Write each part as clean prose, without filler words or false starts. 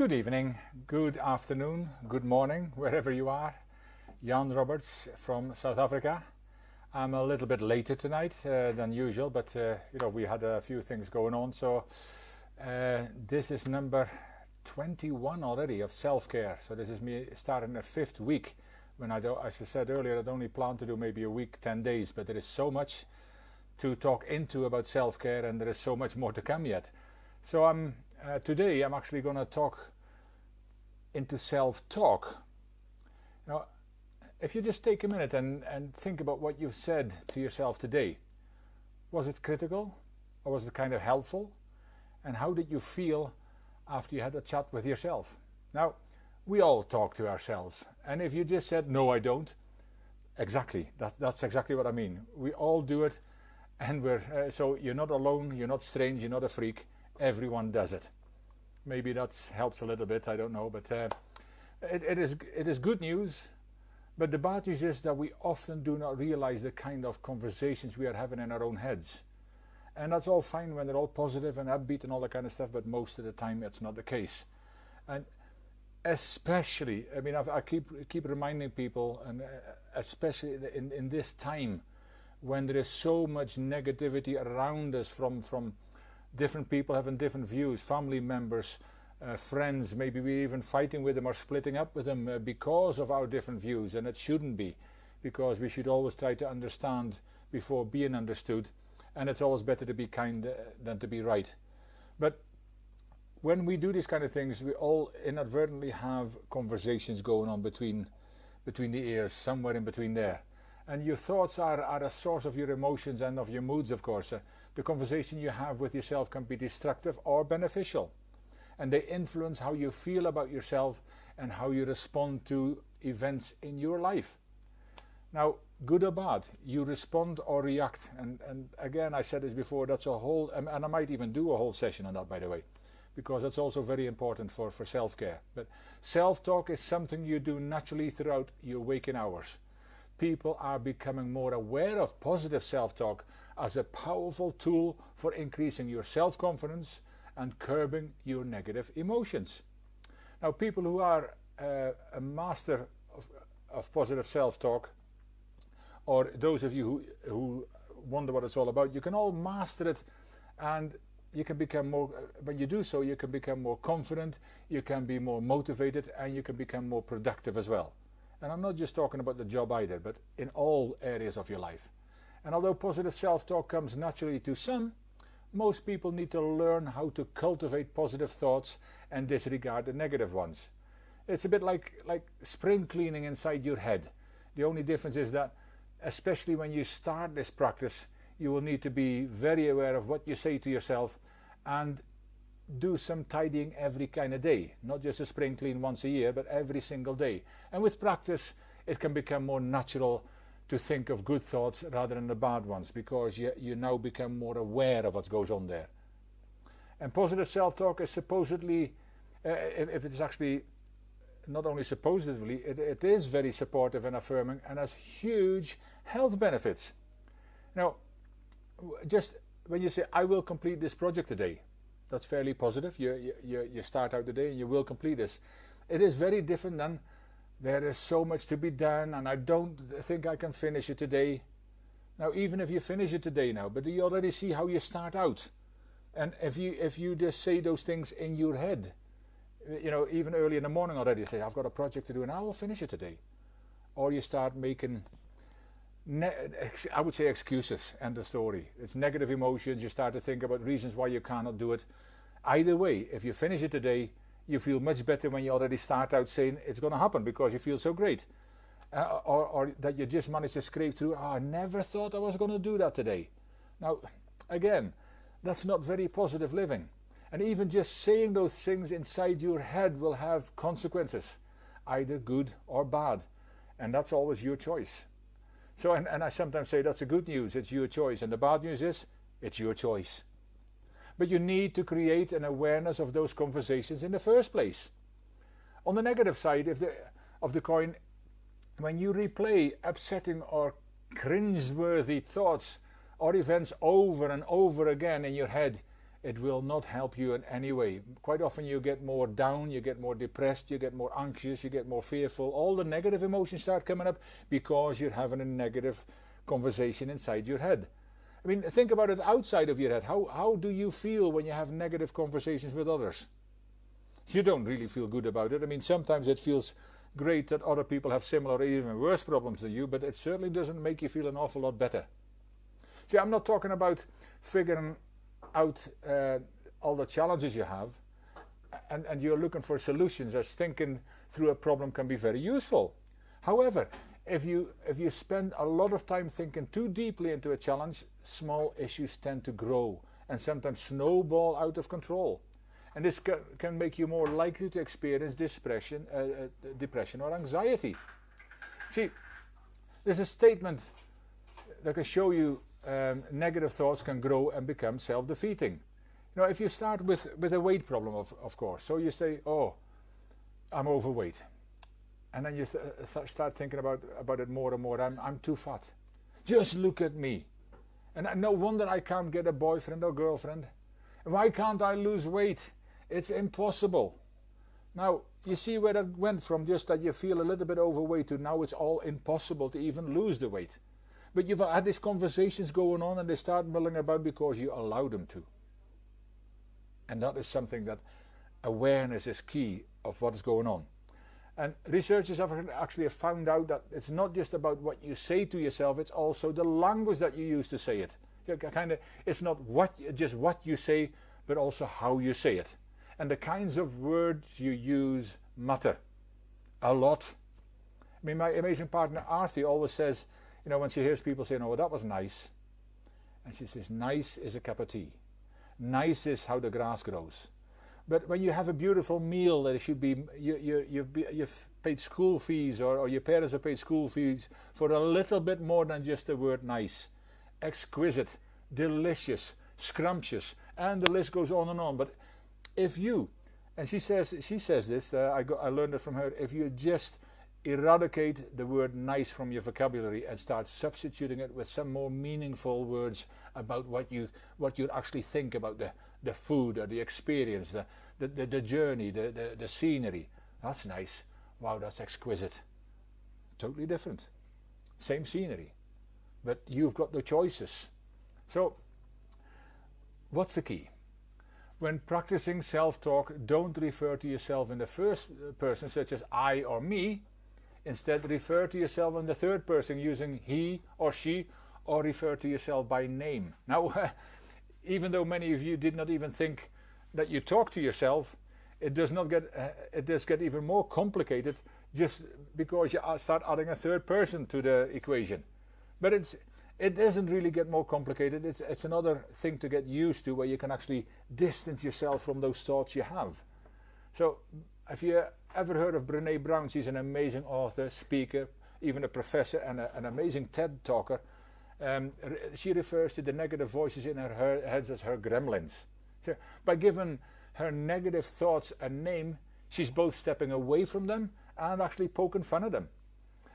Good evening, good afternoon, good morning, wherever you are. Jan Roberts from South Africa. I'm a little bit later tonight than usual, but we had a few things going on. So this is number 21 already of self-care. So this is me starting the 5th week. When as I said earlier, I'd only planned to do maybe a week, 10 days, but there is so much to talk into about self-care, and there is so much more to come yet. So today I'm actually going to talk into self-talk. Now, if you just take a minute and think about what you've said to yourself today, was it critical or was it kind of helpful? And how did you feel after you had a chat with yourself? Now, we all talk to ourselves, and if you just said, no, I don't, exactly, that's exactly what I mean. We all do it, and so you're not alone, you're not strange, you're not a freak. Everyone does it. Maybe that helps a little bit, I don't know, but it is good news. But the bad news is that we often do not realize the kind of conversations we are having in our own heads. And that's all fine when they're all positive and upbeat and all that kind of stuff, but most of the time it's not the case. And especially, I keep reminding people, and especially in this time when there is so much negativity around us from different people having different views, family members, friends, maybe we're even fighting with them or splitting up with them because of our different views, and it shouldn't be, because we should always try to understand before being understood, and it's always better to be kind than to be right. But when we do these kind of things, we all inadvertently have conversations going on between the ears, somewhere in between there. And your thoughts are a source of your emotions and of your moods, of course. The conversation you have with yourself can be destructive or beneficial. And they influence how you feel about yourself and how you respond to events in your life. Now, good or bad, you respond or react. And again, I said this before, that's a whole, and I might even do a whole session on that, by the way, because that's also very important for self-care. But self-talk is something you do naturally throughout your waking hours. People are becoming more aware of positive self-talk as a powerful tool for increasing your self-confidence and curbing your negative emotions. Now, people who are a master of positive self-talk, or those of you who wonder what it's all about, you can all master it, and you can become more, when you do so, you can become more confident, you can be more motivated, and you can become more productive as well. And I'm not just talking about the job either, but in all areas of your life. And although positive self-talk comes naturally to some, most people need to learn how to cultivate positive thoughts and disregard the negative ones. It's a bit like spring cleaning inside your head. The only difference is that, especially when you start this practice, you will need to be very aware of what you say to yourself and do some tidying every kind of day, not just a spring clean once a year, but every single day. And with practice, it can become more natural to think of good thoughts rather than the bad ones, because you now become more aware of what goes on there. And positive self-talk is supposedly, if it's actually not only supposedly, it is very supportive and affirming and has huge health benefits. Now, just when you say, I will complete this project today, that's fairly positive. You start out the day and you will complete this. It is very different than, there is so much to be done and I don't think I can finish it today. Now, even if you finish it today now, but do you already see how you start out? And if you just say those things in your head, even early in the morning already, say, I've got a project to do and I will finish it today. Or you start making, I would say, excuses, end of story. It's negative emotions, you start to think about reasons why you cannot do it. Either way, if you finish it today, you feel much better when you already start out saying it's going to happen because you feel so great. Or that you just managed to scrape through, I never thought I was going to do that today. Now, again, that's not very positive living. And even just saying those things inside your head will have consequences, either good or bad. And that's always your choice. So, and I sometimes say that's the good news, it's your choice. And the bad news is, it's your choice. But you need to create an awareness of those conversations in the first place. On the negative side of the coin, when you replay upsetting or cringeworthy thoughts or events over and over again in your head, It will not help you in any way. Quite often you get more down, you get more depressed, you get more anxious, you get more fearful. All the negative emotions start coming up because you're having a negative conversation inside your head. I mean, think about it outside of your head. How do you feel when you have negative conversations with others? You don't really feel good about it. I mean, sometimes it feels great that other people have similar or even worse problems than you, but it certainly doesn't make you feel an awful lot better. See, I'm not talking about figuring out all the challenges you have and you're looking for solutions, as thinking through a problem can be very useful. However, if you spend a lot of time thinking too deeply into a challenge, small issues tend to grow and sometimes snowball out of control. And this can make you more likely to experience depression or anxiety. See, there's a statement that can show you negative thoughts can grow and become self-defeating. You know, if you start with a weight problem, of course, so you say, oh, I'm overweight. And then you start thinking about it more and more. I'm too fat. Just look at me. And no wonder I can't get a boyfriend or girlfriend. Why can't I lose weight? It's impossible. Now, you see where that went from just that you feel a little bit overweight to now it's all impossible to even lose the weight. But you've had these conversations going on and they start mulling about because you allow them to. And that is something that awareness is key of what's going on. And researchers have actually found out that it's not just about what you say to yourself, it's also the language that you use to say it. It's not just what you say, but also how you say it. And the kinds of words you use matter a lot. I mean, my amazing partner Artie always says, you know, when she hears people saying, oh, that was nice. And she says, nice is a cup of tea. Nice is how the grass grows. But when you have a beautiful meal, that it should be, you've paid school fees or your parents have paid school fees for a little bit more than just the word nice. Exquisite, delicious, scrumptious, and the list goes on and on. But if you, and she says this, I learned it from her, if you just eradicate the word nice from your vocabulary and start substituting it with some more meaningful words about what you actually think about the food or the experience, the journey, the scenery. That's nice. Wow, that's exquisite. Totally different. Same scenery. But you've got the choices. So, what's the key? When practicing self-talk, don't refer to yourself in the first person, such as I or me. Instead, refer to yourself in the third person using he or she, or refer to yourself by name. Now, even though many of you did not even think that you talk to yourself, it does get even more complicated just because you start adding a third person to the equation. But it doesn't really get more complicated. It's another thing to get used to, where you can actually distance yourself from those thoughts you have. So, if you ever heard of Brené Brown, she's an amazing author, speaker, even a professor and an amazing TED talker. She refers to the negative voices in her head as her gremlins. So by giving her negative thoughts a name, she's both stepping away from them and actually poking fun at them.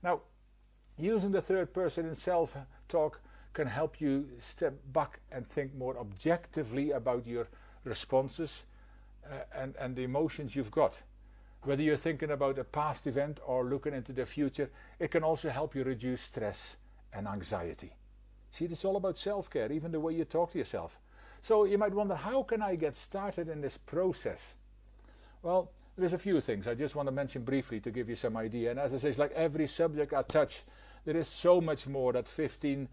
Now, using the third person in self-talk can help you step back and think more objectively about your responses and the emotions you've got. Whether you're thinking about a past event or looking into the future, it can also help you reduce stress and anxiety. See, it's all about self-care, even the way you talk to yourself. So you might wonder, how can I get started in this process? Well, there's a few things I just want to mention briefly to give you some idea. And as I say, it's like every subject I touch, there is so much more that 15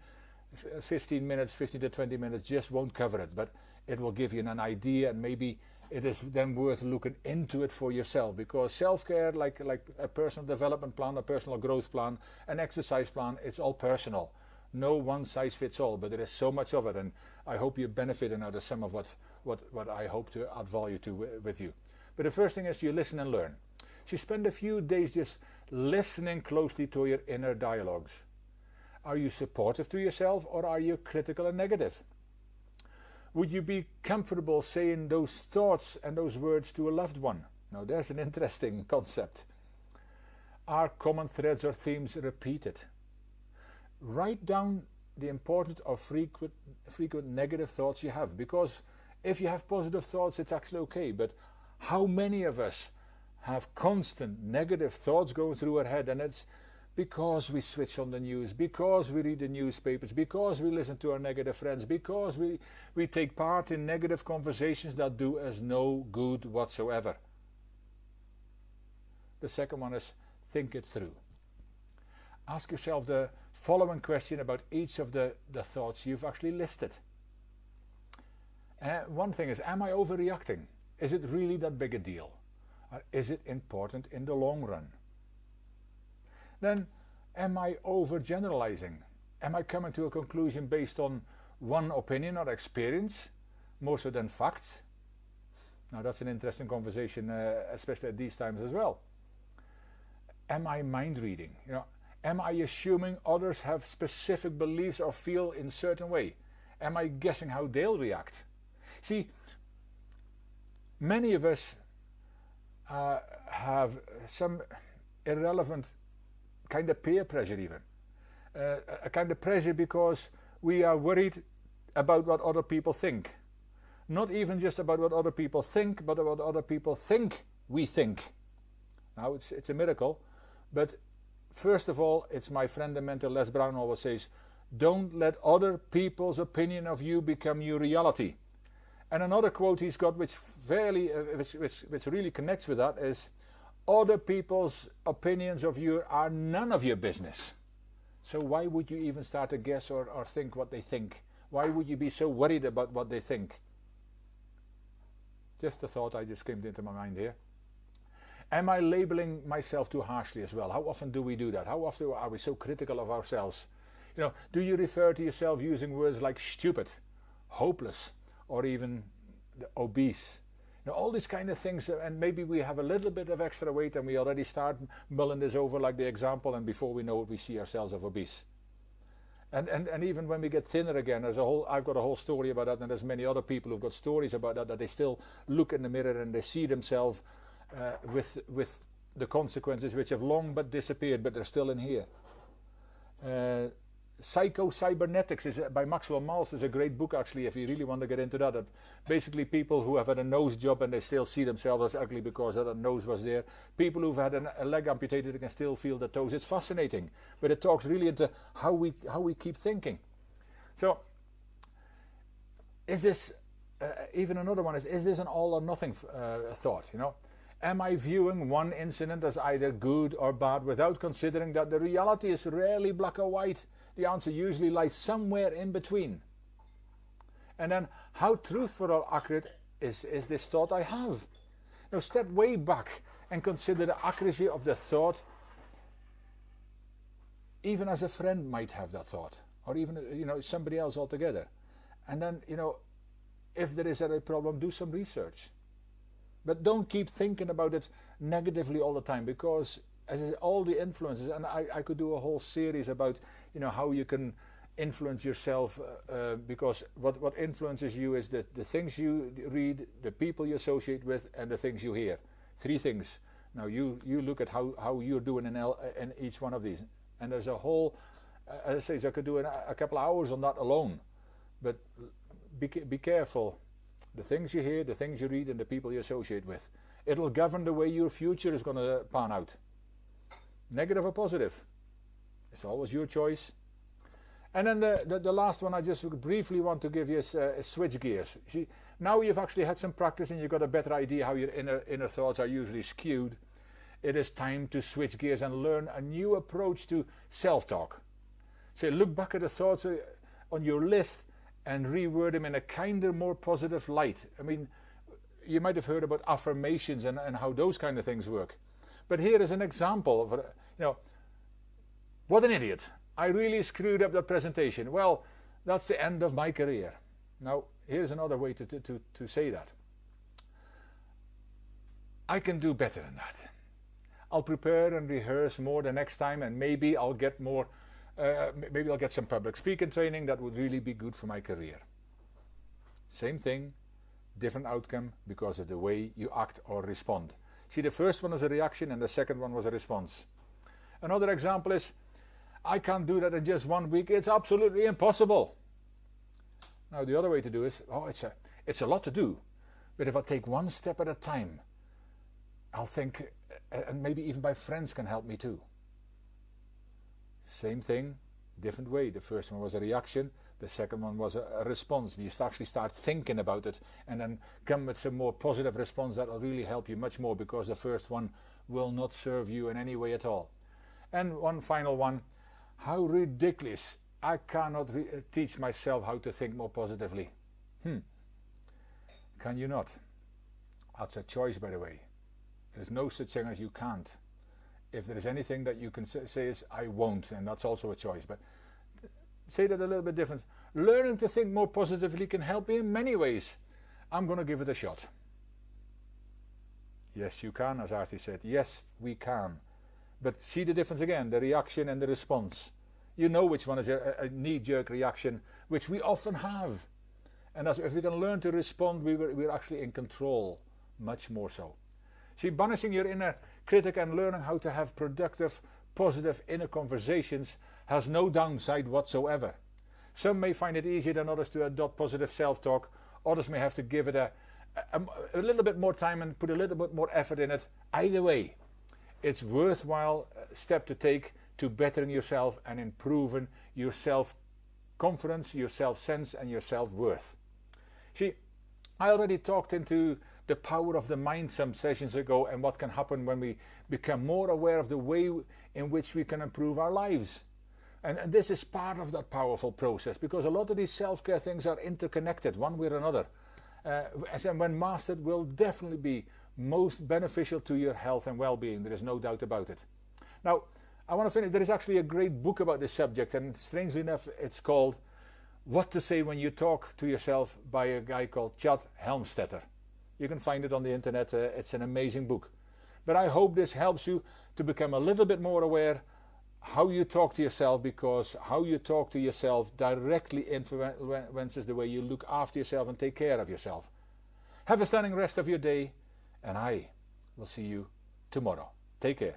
to 20 minutes just won't cover it. But it will give you an idea, and maybe it is then worth looking into it for yourself, because self-care, like a personal development plan, a personal growth plan, an exercise plan, it's all personal. No one size fits all, but there is so much of it, and I hope you're benefiting out of some of what I hope to add value to with you. But the first thing is you listen and learn. So you spend a few days just listening closely to your inner dialogues. Are you supportive to yourself, or are you critical and negative? Would you be comfortable saying those thoughts and those words to a loved one? Now there's an interesting concept. Are common threads or themes repeated? Write down the importance of frequent negative thoughts you have, because If you have positive thoughts, it's actually okay. But how many of us have constant negative thoughts going through our head? And it's because we switch on the news, because we read the newspapers, because we listen to our negative friends, because we take part in negative conversations that do us no good whatsoever. The second one is think it through. Ask yourself the following question about each of the thoughts you've actually listed. One thing is, am I overreacting? Is it really that big a deal? Or is it important in the long run? Then, am I overgeneralizing? Am I coming to a conclusion based on one opinion or experience, more so than facts? Now that's an interesting conversation, especially at these times as well. Am I mind reading? Am I assuming others have specific beliefs or feel in a certain way? Am I guessing how they'll react? See, many of us have some irrelevant kind of peer pressure even. A kind of pressure because we are worried about what other people think. Not even just about what other people think, but about what other people think we think. Now it's a miracle, but first of all, it's my friend and mentor Les Brown always says, don't let other people's opinion of you become your reality. And another quote he's got which really connects with that is, other people's opinions of you are none of your business. So why would you even start to guess or think what they think? Why would you be so worried about what they think? Just a thought I just came into my mind here. Am I labeling myself too harshly as well? How often do we do that? How often are we so critical of ourselves? Do you refer to yourself using words like stupid, hopeless, or even obese? All these kind of things, and maybe we have a little bit of extra weight and we already start mulling this over like the example, and before we know it we see ourselves as obese. And even when we get thinner again, I've got a whole story about that, and there's many other people who've got stories about that they still look in the mirror and they see themselves with the consequences which have long but disappeared, but they're still in here. Psycho-Cybernetics by Maxwell Maltz is a great book actually, if you really want to get into that. Basically people who have had a nose job and they still see themselves as ugly because that nose was there. People who've had a leg amputated and can still feel the toes. It's fascinating, but it talks really into how we keep thinking. So is this, even another one is this an all or nothing thought? Am I viewing one incident as either good or bad without considering that the reality is rarely black or white? The answer usually lies somewhere in between. And then, how truthful or accurate is this thought I have? Now step way back and consider the accuracy of the thought. Even as a friend might have that thought, or even somebody else altogether. And then if there is a problem, do some research. But don't keep thinking about it negatively all the time, because as all the influences, and I could do a whole series about how you can influence yourself, because what influences you is the things you read, the people you associate with, and the things you hear. 3 things. Now you look at how you're doing in each one of these, and there's a whole, as I say, I could do a couple of hours on that alone. But be careful. The things you hear, the things you read, and the people you associate with. It'll govern the way your future is going to pan out. Negative or positive. It's always your choice. And then the last one I just briefly want to give you is switch gears. See, now you've actually had some practice and you've got a better idea how your inner thoughts are usually skewed. It is time to switch gears and learn a new approach to self-talk. So look back at the thoughts on your list and reword them in a kinder, more positive light. I mean, you might have heard about affirmations and how those kind of things work. But here is an example of, what an idiot. I really screwed up that presentation. Well, that's the end of my career. Now, here's another way to say that. I can do better than that. I'll prepare and rehearse more the next time, and maybe I'll get more. Maybe I'll get some public speaking training that would really be good for my career. Same thing, different outcome because of the way you act or respond. See, the first one was a reaction and the second one was a response. Another example is, I can't do that in just 1 week. It's absolutely impossible. Now the other way to do is, It's a lot to do, but if I take one step at a time, I'll think, and maybe even my friends can help me too. Same thing, different way. The first one was a reaction, the second one was a response. You actually start thinking about it and then come with some more positive response that will really help you much more, because the first one will not serve you in any way at all. And one final one, how ridiculous. I cannot teach myself how to think more positively. Can you not? That's a choice, by the way. There's no such thing as you can't. If there is anything that you can say is I won't, and that's also a choice. But say that a little bit different. Learning to think more positively can help me in many ways. I'm going to give it a shot. Yes, you can, as Artie said. Yes, we can. But see the difference again, the reaction and the response. You know which one is a knee-jerk reaction, which we often have. And if we can learn to respond, we're actually in control, much more so. See, banishing your inner critic and learning how to have productive, positive inner conversations has no downside whatsoever. Some may find it easier than others to adopt positive self-talk. Others may have to give it a little bit more time and put a little bit more effort in it. Either way, it's worthwhile step to take to bettering yourself and improving your self-confidence, your self-sense and your self-worth. See, I already talked into the power of the mind some sessions ago, and what can happen when we become more aware of the way in which we can improve our lives. And this is part of that powerful process, because a lot of these self-care things are interconnected one way or another. And when mastered, will definitely be most beneficial to your health and well-being. There is no doubt about it. Now, I want to finish. There is actually a great book about this subject, and strangely enough, it's called What to Say When You Talk to Yourself by a guy called Chad Helmstetter. You can find it on the internet. It's an amazing book. But I hope this helps you to become a little bit more aware how you talk to yourself, because how you talk to yourself directly influences the way you look after yourself and take care of yourself. Have a stunning rest of your day, and I will see you tomorrow. Take care.